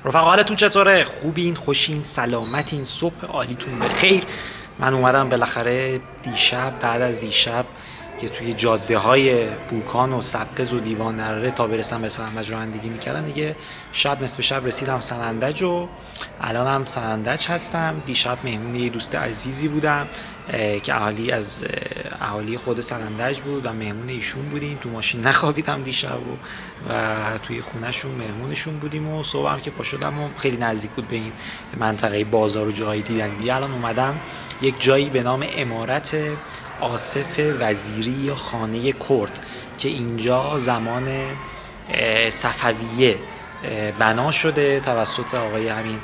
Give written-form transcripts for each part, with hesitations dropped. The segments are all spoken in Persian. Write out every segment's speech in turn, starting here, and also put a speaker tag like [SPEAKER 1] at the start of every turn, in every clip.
[SPEAKER 1] رفقا حالتون چطوره؟ خوبین؟ خوشین؟ سلامتین؟ صبح عالیتون بخیر. من اومدم بالاخره دیشب، بعد از دیشب که توی جاده های بوکان و سبقز و دیوان نره تا برسم به سنندج رانندگی میکردم، دیگه شب نصف شب رسیدم سنندج و الانم سنندج هستم. دیشب مهمون یه دوست عزیزی بودم که اهالی خود سنندج بود و مهمون ایشون بودیم. تو ماشین نخوابیدم دیشب و توی خونهشون مهمونشون بودیم و صبح هم که پا شدم و خیلی نزدیک بود به این منطقه بازار و جایی دیدنی. الان اومدم یک جایی به نام امارت آصف وزیری یا خانه کرد که اینجا زمان صفویه بنا شده توسط آقای همین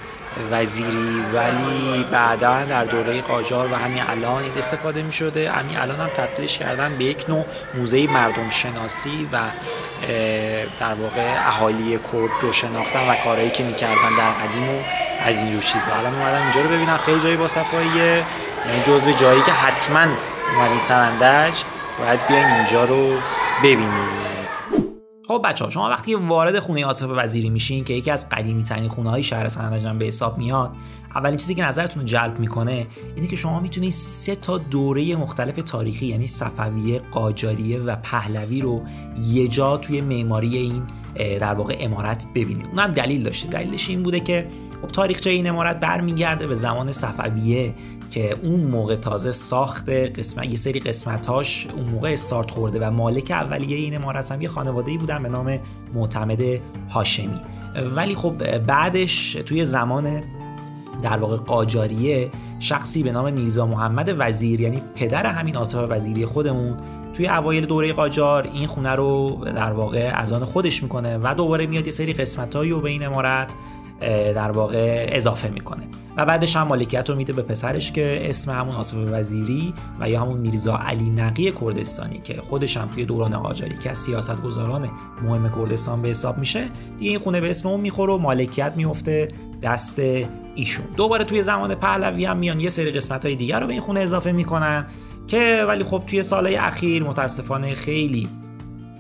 [SPEAKER 1] وزیری، ولی بعدا در دوره قاجار و همین الان استفاده می شده. همین الان هم تبدیلش کردن به یک نوع موزه مردم شناسی و در واقع اهالی کرد رو شناختن و کارهایی که میکردن در قدیم و از اینجور چیزا. الان اومدم اینجا رو ببینم، خیلی جایی با صفاییه، یعنی جزو جایی که حتما اومدین سنندج باید بیاین اینجا رو ببینید. خب بچه‌ها، شما وقتی وارد خونه آصف وزیری میشین که یکی از قدیمی ترین خونه‌های شهر سنندج هم به حساب میاد، اولین چیزی که نظرتون رو جلب میکنه اینه که شما میتونید 3 تا دوره مختلف تاریخی، یعنی صفویه، قاجاریه و پهلوی رو یه جا توی معماری این در واقع امارت ببینید. اونم دلیل داشته. دلیلش این بوده که خب تاریخچه این امارت برمیگرده به زمان صفویه که اون موقع تازه ساخت یه سری قسمتاش اون موقع استارت خورده و مالک اولیه این امارت هم یه خانواده‌ای بودن به نام معتمد هاشمی. ولی خب بعدش توی زمان در واقع قاجاریه شخصی به نام میرزا محمد وزیر، یعنی پدر همین آصف وزیری خودمون، توی اوایل دوره قاجار این خونه رو در واقع از آن خودش میکنه و دوباره میاد یه سری قسمتایی رو به این امارت در واقع اضافه میکنه و بعدش هم مالکیت رو میده به پسرش که اسم همون آصف وزیری و یا همون میرزا علی نقی کردستانی که خودش هم توی دوران قاجاری که از سیاستگزاران مهم کردستان به حساب میشه، دیگه این خونه به اسم اون میخوره و مالکیت میفته دست ایشون. دوباره توی زمان پهلوی هم میان یه سری قسمت‌های دیگر رو به این خونه اضافه میکنن که ولی خب توی سالهای اخیر متاسفانه خیلی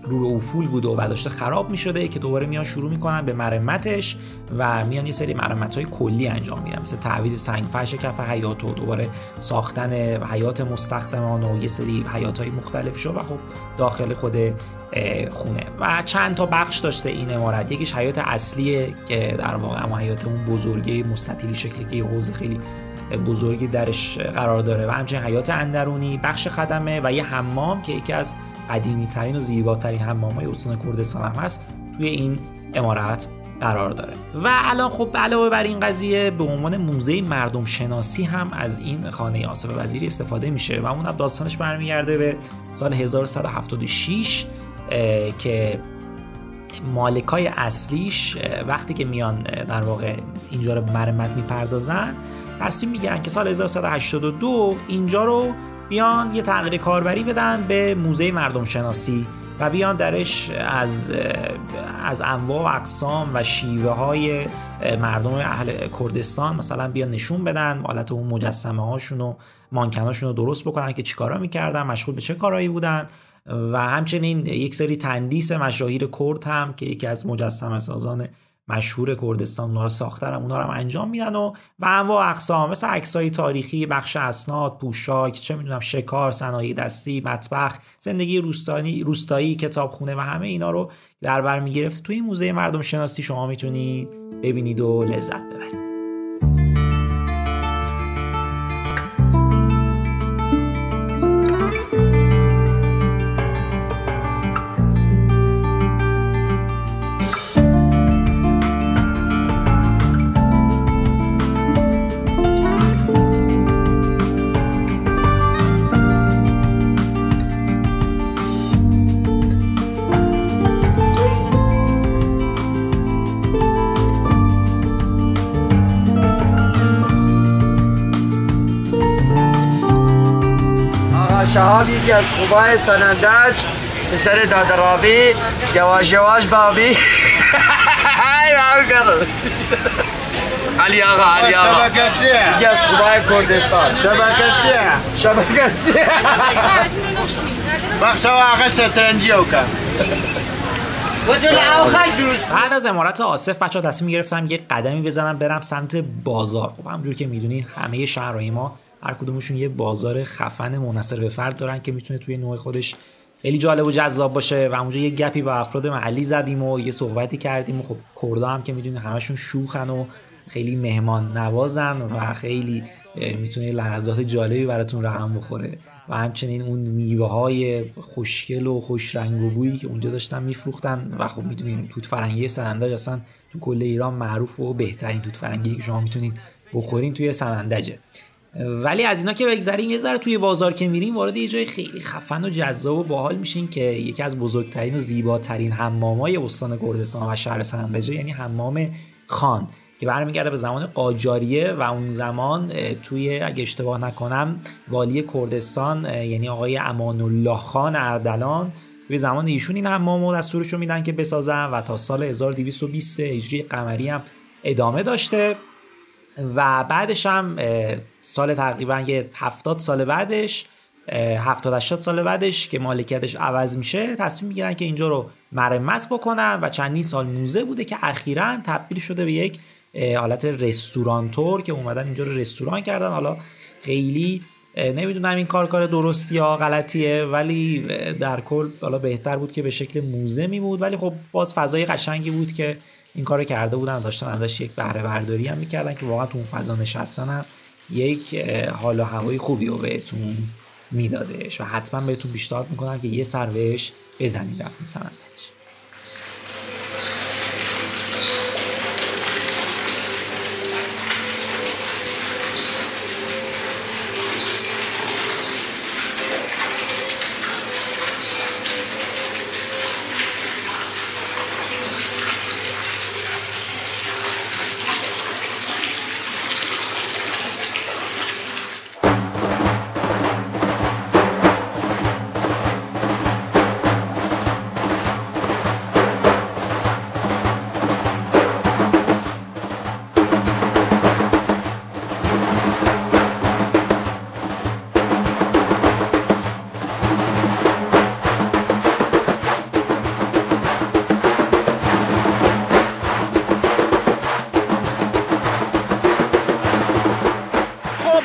[SPEAKER 1] رو به افول بوده و داشته خراب می شده که دوباره میان شروع میکنن به مرمتش و میان یه سری مرمت‌های کلی انجام میدن، مثل تعویض سنگفرش کف حیاط و دوباره ساختن حیاط مستخدمان و یه سری حیاط‌های مختلف شو و خب داخل خود خونه و چند تا بخش داشته این عمارت. یکیش حیاط اصلیه که در واقع اما حیاط اون بزرگی مستطیلی شکلی که یه حوض خیلی بزرگی درش قرار داره و همچنین حیاط اندرونی، بخش خدمه و یه حمام که یکی از قدیمی ترین و زیباترین حمام‌های استان کردستان هم هست توی این عمارت قرار داره. و الان خب علاوه بر این قضیه به عنوان موزه مردم شناسی هم از این خانه آصف وزیری استفاده میشه و اون هم داستانش برمیگرده به سال 1176 که مالکای اصلیش وقتی که میان در واقع اینجا رو مرمت میپردازن تصمیم میگیرن که سال 1182 اینجا رو بیان یه تغییر کاربری بدن به موزه مردم شناسی و بیان درش از انواع و اقسام و شیوه های مردم اهل کردستان مثلا بیان نشون بدن، حالت اون مجسمه هاشون و مانکناشون رو درست بکنن که چی کارا میکردن، مشغول به چه کارهایی بودن و همچنین یک سری تندیس مشاهیر کرد هم که یکی از مجسمه سازان مشهور کردستان اونها رو ساختن، اونها رو هم انجام میدن و انواع اقسام مثل عکسای تاریخی، بخش اسناد، پوشاک، چه میدونم شکار، صنایع دستی، مطبخ، زندگی روستایی، کتابخونه و همه اینا رو در بر میگرفته. توی این موزه مردم شناسی شما میتونید ببینید و لذت ببرید.
[SPEAKER 2] شهاب یکی از خوبای سنندج، پسر دادراوی، یواش یواش بابی. علی آقا یکی از خوبای کردستان. شبکه بخش آقا شطرنجی اوکن.
[SPEAKER 1] بعد از امارت آصف بچه‌ها تصمیم گرفتم یه قدمی بزنم برم سمت بازار. خب همونجوری که میدونید همه شهرهای ما هر کدومشون یه بازار خفن منحصر به فرد دارن که میتونه توی نوع خودش خیلی جالب و جذاب باشه و اونجا یه گپی با افراد محلی زدیم و یه صحبتی کردیم و خب کردا هم که میدونید همشون شوخن و خیلی مهمان نوازن و خیلی میتونه لحظات جالبی براتون رقم بخوره و همچنین اون میوه های خوشگل و خوش رنگ و بویی که اونجا داشتن میفروختن و خب میدونید توت فرنگی سنندج اصلا تو کل ایران معروف و بهترین توت فرنگی که شما میتونید بخورین توی سنندجه. ولی از اینا که بگذریم یه ذره توی بازار که میریم وارد یه جای خیلی خفن و جذاب و باحال میشین که یکی از بزرگترین و زیباترین حمامای استان کردستان و شهر سنندج، یعنی حمام خان که برمیگرده به زمان قاجاریه و اون زمان توی اگه اشتباه نکنم والی کردستان یعنی آقای امان الله خان اردلان توی زمان ایشون این حمامو دستورشو میدن که بسازن و تا سال 1220 هجری قمری هم ادامه داشته و بعدش هم سال تقریبا یه 70 سال بعدش 70-80 سال بعدش که مالکیتش عوض میشه تصمیم میگیرن که اینجا رو مرمت بکنن و چندین سال موزه بوده که اخیراً تبدیل شده به یک حالت رستورانتور که اومدن اینجا رو رستوران کردن. حالا خیلی نمیدونم این کار درستی یا غلطیه ولی در کل حالا بهتر بود که به شکل موزه میمود، ولی خب باز فضای قشنگی بود که این کارو کرده بودن، داشتن ازش یک بهره برداری هم میکردن که واقعا تو اون فضا نشستن هم یک حال و هوای خوبی رو بهتون میدادش و حتما بهتون پیشنهاد میکنم که یه سر بهش بزنید رفتین سنندج.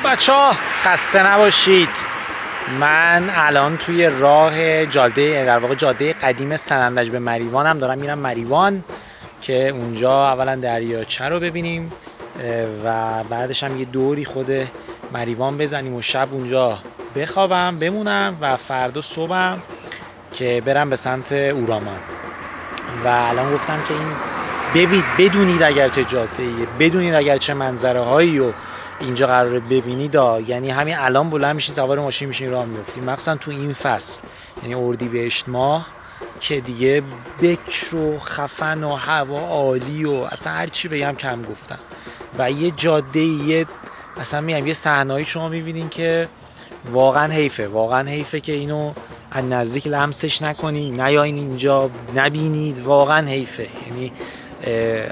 [SPEAKER 1] بچه‌ها خسته نباشید. من الان توی راه جاده در واقع جاده قدیم سنندج به مریوانم دارم میرم مریوان که اونجا اولا دریاچه رو ببینیم و بعدش هم یه دوری خود مریوان بزنیم و شب اونجا بخوابم بمونم و فردا صبحم که برم به سمت اورامان. و الان گفتم که این بدونید اگر چه جاده‌ایه، بدونید اگر چه منظره هایی و اینجا قراره ببینید، یعنی همین الان بلند میشین سوار ماشین میشین راه میافتید، مخصوصا تو این فصل یعنی اردیبهشت ماه که دیگه بکر و خفن و هوا عالی و اصلا هر چی بگم کم گفتم. و یه جاده اصلا میگم یه صحنه‌ای شما میبینین که واقعا حیفه که اینو از نزدیک لمسش نکنین، نیاین اینجا نبینید، واقعا حیفه. یعنی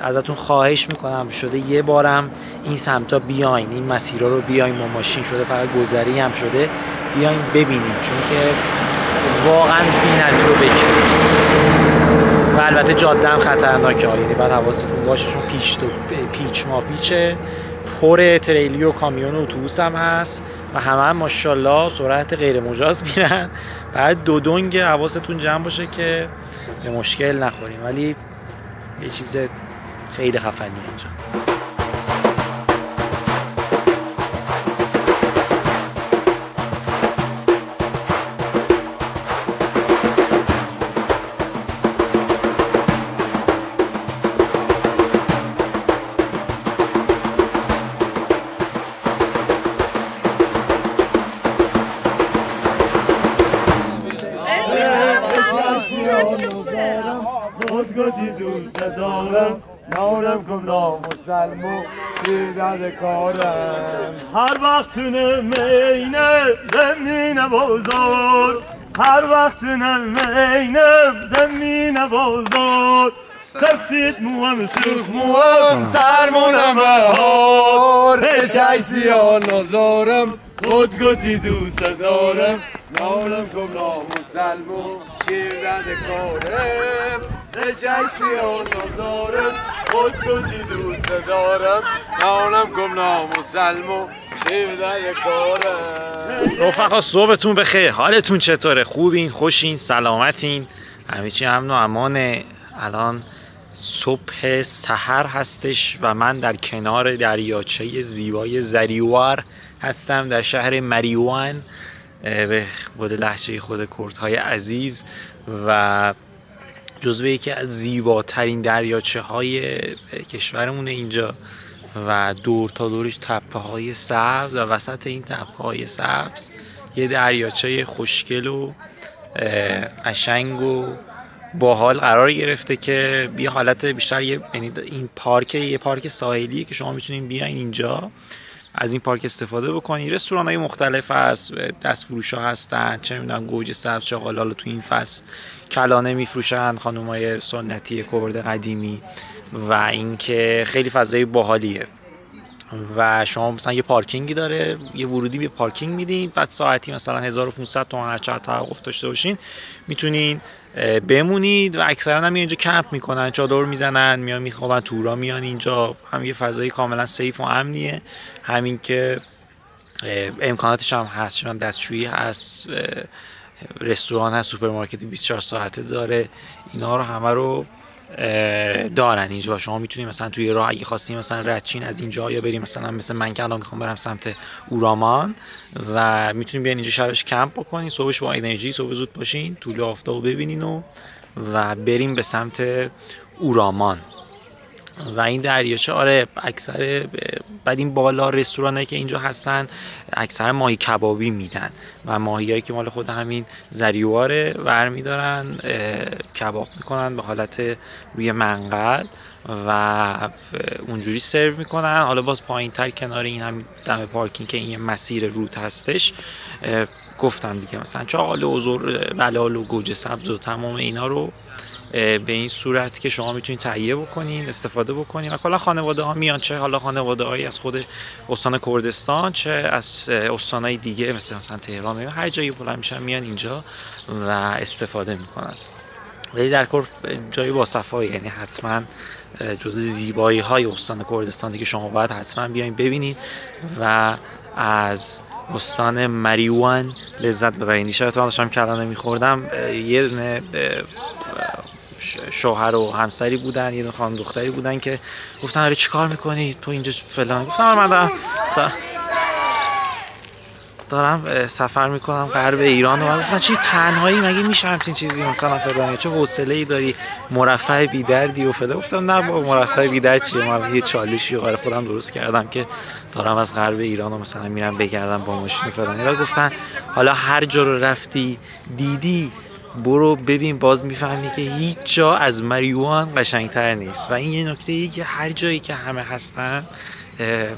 [SPEAKER 1] ازتون خواهش میکنم شده یه بارم این سمتا بیاین، این مسیرها رو بیاین با ماشین، شده فقط گذری هم شده بیاین ببینیم چون که واقعا بی‌نظیر رو بکنید. و البته جاده هم خطرناکه، یعنی باید حواستون باشه چون پیچه پر تریلی و کامیون و اتوبوس هم هست و همه ماشاءالله سرعت غیر مجاز میرن. بعد دو دنگ حواستون جمع باشه که به مشکل نخوریم، ولی یه چیز خیلی خفنیه اینجا.
[SPEAKER 2] خودگاتی دوست دارم نارم کن نامسلم و شیرزد کارم هر وقتونه مینه دمینه بازار هر وقتونه مینه دمینه بازار سفید موام سرخ موام سرمونم بهار پشای سیاه نازارم خودگاتی دوست دارم نارم کن نامسلم و شیرزد کارم نشستی و نظارم خود گوزی دوست دارم نانم گمنام و سلم و شیودن کارم.
[SPEAKER 1] رفقا صبحتون بخیر، حالتون چطوره؟ خوبین؟ خوشین؟ سلامتین؟ همه چی امن و امانه. الان صبح سحر هستش و من در کنار دریاچه زیبای زریوار هستم در شهر مریوان به خود لهجه خود کردهای عزیز و جزو یکی از زیباترین دریاچه های کشورمونه اینجا و دور تا دورش تپه های سبز و وسط این تپه های سبز یه دریاچه خوشگل و قشنگ و باحال قرار گرفته که یه حالت بیشتر یعنی این یه پارک ساحلیه که شما میتونین بیاین اینجا از این پارک استفاده بکنید. رستوران‌های مختلف هست، دستفروش‌ها هستن، چه می‌دونم گوجه سبز، چغالال تو این فصل کلانه میفروشن خانم‌های سنتی کرد قدیمی و اینکه خیلی فضای باحالیه و شما مثلا یه پارکینگی داره، یه ورودی به پارکینگ میدین، بعد ساعتی مثلا 1500 تومان هر چقدر توقف داشته باشین میتونین بمونید و اکثرا هم اینجا کمپ میکنن، چادر میزنن، میان میخوابن، تورا میان اینجا. هم یه فضای کاملا سیف و امنیه، همین که امکاناتش هم هست، چون دستشویی هست، رستوران هست، سوپرمارکت 24 ساعته داره، اینا رو همه رو دارن اینجا و شما میتونید مثلا توی راه اگه خواستین مثلا ردچین از اینجا یا بریم مثلا مثل من که الان میخوام برم سمت اورامان و میتونید بیاین اینجا شبش کمپ بکنین، صبحش با انرژی صبح زود باشین، طلوع آفتاب ببینین و بریم به سمت اورامان. و این دریاچه آره اکثر بعد این بالا رستورانایی که اینجا هستن اکثر ماهی کبابی میدن و ماهیایی که مال خود همین زریواره برمیدارن کباب میکنن به حالت روی منقل و اونجوری سرو میکنن. حالا باز پایین تر کنار این هم دم پارکینگ که این مسیر رود هستش گفتم دیگه مثلا چاقال و بلال و گوجه سبز و تمام اینا رو به این صورت که شما میتونید تهیه بکنین، استفاده بکنین و کلا خانواده ها میان، چه حالا خانواده هایی از خود استان کردستان چه از استانهای دیگه مثلا تهران، هر جایی بلند میشن میان اینجا و استفاده میکنن. ولی در کل جای با صفایی، یعنی حتما جزو زیبایی های استان کردستان دیگه شما باید حتما بیاین ببینید و از استان مریوان لذت ببرین. شاید تو داشتم کلانه میخوردم، یه دونه شوهر و همسری بودن، یه دونه خانم دختری بودن که گفتن آره چیکار میکنی تو اینجا فلان، گفتم من دارم سفر میکنم غرب ایران و گفتن چی تنهایی مگه میشه همچین چیزی مثلا فلان، چه حوصله‌ای داری، مرفه بی دردی و فلان. گفتم نه بابا مرفه بی درد چیه، من یه چالشی برای خودم درست کردم که دارم از غرب ایران و مثلا میرم بگردم با ماشین فلان. اینا گفتن حالا هر جا رو رفتی دیدی برو ببین، باز میفهمی که هیچ جا از مریوان قشنگتر نیست. و این یه نکته ای که هر جایی که همه هستن،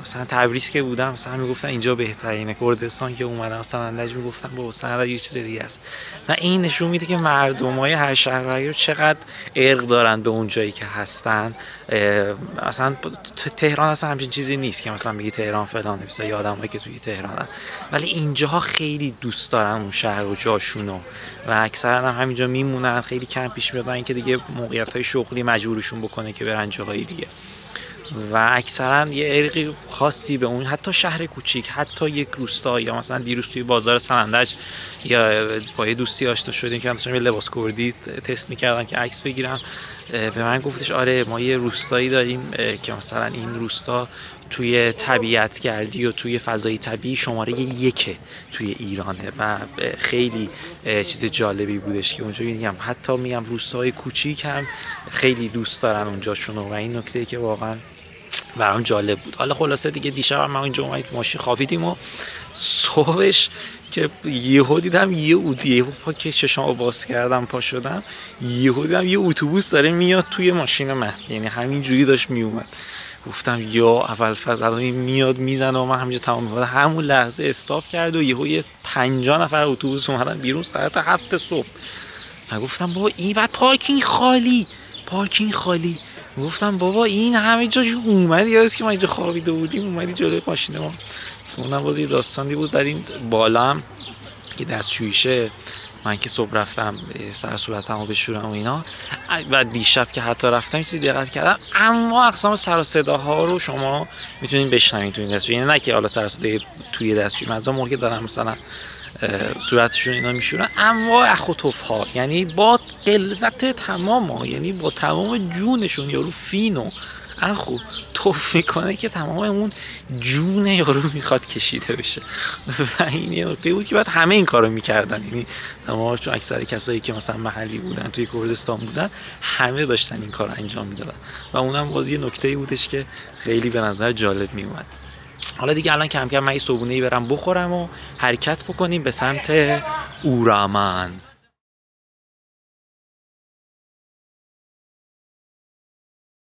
[SPEAKER 1] مثلا تبریز که بودم مثلا میگفتن اینجا بهترینه، کردستان که اومدم سنندج میگفتن با سنندج یه چیز دیگه است. و این نشون میده که مردمای هر شهر چقدر عشق دارن به اون جایی که هستن. مثلا تهران اصلا همچین چیزی نیست که مثلا بگی تهران فلانه، مثلا یه آدمایی که توی تهرانن، ولی اینجاها خیلی دوست دارن اون شهر و جاشونو و اکثرا هم همینجا میمونن. خیلی کم پیش میاد اینکه دیگه موقعیت‌های شغلی مجبورشون بکنه که برن جاهای دیگه و اکثرا یه عرقی خاصی به اون حتی شهر کوچیک، حتی یک روستا. یا مثلا دیروز توی بازار سنندج یا با یه دوستی آشنا شدیم که داشتم لباس کردی تست می‌کردم که عکس بگیرم، به من گفتش آره ما یه روستایی داریم که مثلا این روستا توی طبیعت گردی و توی فضای طبیعی شماره 1 توی ایرانه و خیلی چیز جالبی بودش که اونجا میگم حتی میگم روستاهای کوچیک هم خیلی دوست دارن اونجاشونو و این نکته که واقعا برام جالب بود. حالا خلاصه دیگه دیشب ما اینجا اومدیم ماشین خوابیدیم و صبحش که یهو دیدم یهو که چشامو باز کردم پا شدم یهو دیدم یه اتوبوس داره میاد توی ماشین من، یعنی همین جوری داشت میومد. گفتم یا اول فاز الان میاد میزنه و من همینجا تمام میکنم. همون لحظه استاپ کرد و یهو 50 نفر اتوبوس اومدن بیرون ساعت 7 صبح. من گفتم بابا این بعد پارکینگ خالی. گفتم بابا این همه جا اومدی یادت که ما اینجا خوابیده بودیم اومدی جلوی ماشین ما. اونم باز یه داستانی بود. بعد این بالا هم که دستشوییشه من که صبح رفتم سر صورتمو بشورم و اینا و دیشب که حتی رفتم چیزی دقت کردم اما اقسام سر و صداها رو شما میتونین بشنوین تو این دستشویی. یعنی نه که حالا سر و صدای توی دستشویی، مثلا موقعی دارن مثلا صورتشون اینا میشورن اما اخ و تفها، یعنی با غلظت تمام، یعنی با تمام جونشون یارو فینو اخو توف میکنه که تمام اون جون یارو میخواد کشیده بشه و این نکته بود که بعد همه این کارو میکردن. یعنی تمام چون اکثر کسایی که مثلا محلی بودن توی کردستان بودن همه داشتن این کارو انجام میدادن و اونم باز یه نکته‌ای بودش که خیلی به نظر جالب میومد. حالا دیگه الان کم کم من یه صبحونه‌ای برم بخورم و حرکت بکنیم به سمت اورامن.